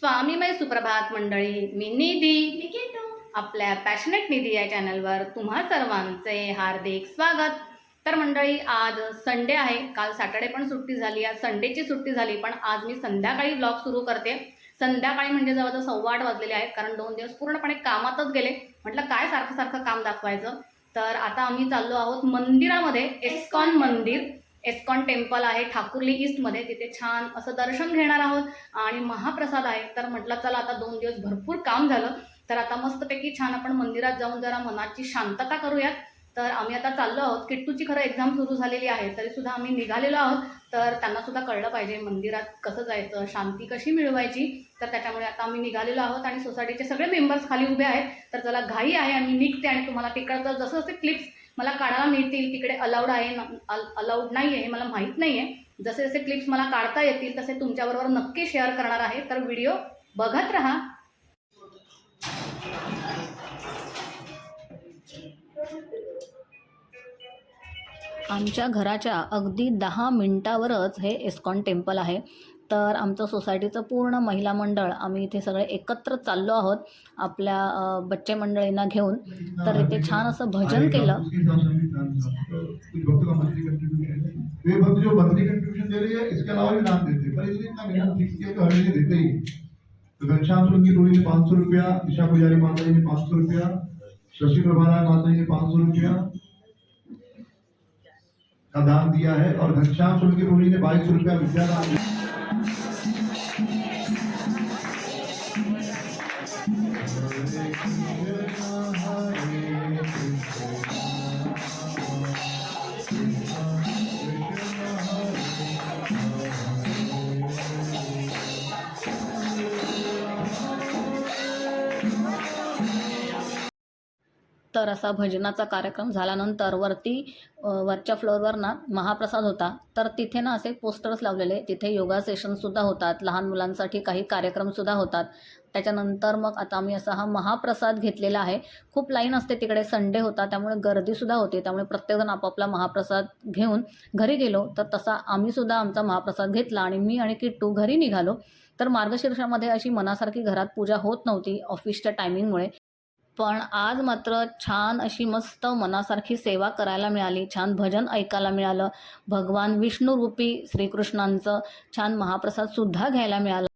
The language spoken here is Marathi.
स्वामीमय सुप्रभात मंडळी, मी निधी आपल्या पॅशनेट निधी या चॅनलवर तुम्हा सर्वांचे हार्दिक स्वागत। तर मंडळी, आज संडे आहे। काल सॅटर्डे पण सुट्टी झाली, आज संडेची सुट्टी झाली, पण आज मी संध्याकाळी व्लॉग सुरू करते। संध्याकाळी म्हणजे जवळजवळ 8:15 वाजलेले आहेत, कारण 2 दिवस पूर्णपणे कामातच गेले। म्हटलं काय सारखं सारखं काम दाखवायचं। तर आता आम्ही चाललो आहोत मंदिरामध्ये, इस्कॉन मंदिर, इस्कॉन टेम्पल आहे ठाकुर्ली ईस्टमध्ये। तिथे छान असं दर्शन घेणार आहोत आणि महाप्रसाद आहे। तर म्हटलं चला, आता 2 दिवस भरपूर काम झालं, तर आता मस्तपैकी छान आपण मंदिरात जाऊन जरा मनाची शांतता करूयात। तर आम्ही आता चाललो आहोत। किट्टूची खरं एक्झाम सुरू झालेली आहे, तरीसुद्धा आम्ही निघालेलो आहोत। तर त्यांनासुद्धा कळलं पाहिजे मंदिरात कसं जायचं, शांती कशी मिळवायची। तर त्याच्यामुळे आता आम्ही निघालेलो आहोत आणि सोसायटीचे सगळे मेंबर्स खाली उभे आहेत। तर चला, घाई आहे आणि निघते आणि तुम्हाला तिकडचं जसं जसे क्लिप्स मला काढायला मिळतील, तिकडे अलाउड आहे अलाउड नाही आहे हे मला माहीत नाही आहे, जसे जसे क्लिप्स मला काढता येतील तसे तुमच्याबरोबर नक्की शेअर करणार आहे। तर व्हिडिओ बघत राहा। आमच्या घराच्या अगदी 10 मिनिटावरच हे इस्कॉन टेम्पल आहे। तर आमचं सोसायटीचं पूर्ण महिला मंडळ आम्ही इथे सगळे एकत्र चाललो आहोत आपल्या बच्चे मंडळींना घेऊन। तर इथे छान असं भजन केलं। घनश्याम सोलंकी टोली ने 500 रुपया, दिशा पुजारी माता जी ने 500 रुपया, शशि प्रभारा माता जी ने 500 रुपया का दान दिया है और घनश्याम सोलंकी टोली ने 22 रुपया विद्यादान दिया। तर असा भजनाचा कार्यक्रम झाल्यानंतर वरच्या फ्लोअरवर ना महाप्रसाद होता। तर तिथे ना असे पोस्टर्स लावलेले, तिथे योगा सेशनसुद्धा होतात, लहान मुलांसाठी काही कार्यक्रमसुद्धा होतात। त्याच्यानंतर मग आता आम्ही असा हा महाप्रसाद घेतलेला आहे। खूप लाईन असते तिकडे, संडे होता त्यामुळे गर्दीसुद्धा होती, त्यामुळे प्रत्येकजण आपापला महाप्रसाद घेऊन घरी गेलो। तर तसा आम्हीसुद्धा आमचा महाप्रसाद घेतला आणि मी आणि किट्टू घरी निघालो। तर मार्गशीर्षामध्ये अशी मनासारखी घरात पूजा होत नव्हती ऑफिसच्या टायमिंगमुळे, पण आज मात्र छान अशी मस्त मनासारखी सेवा करायला मिळाली, छान भजन ऐकायला मिळालं, भगवान विष्णू रूपी श्रीकृष्णांचं छान महाप्रसादसुद्धा घ्यायला मिळालं।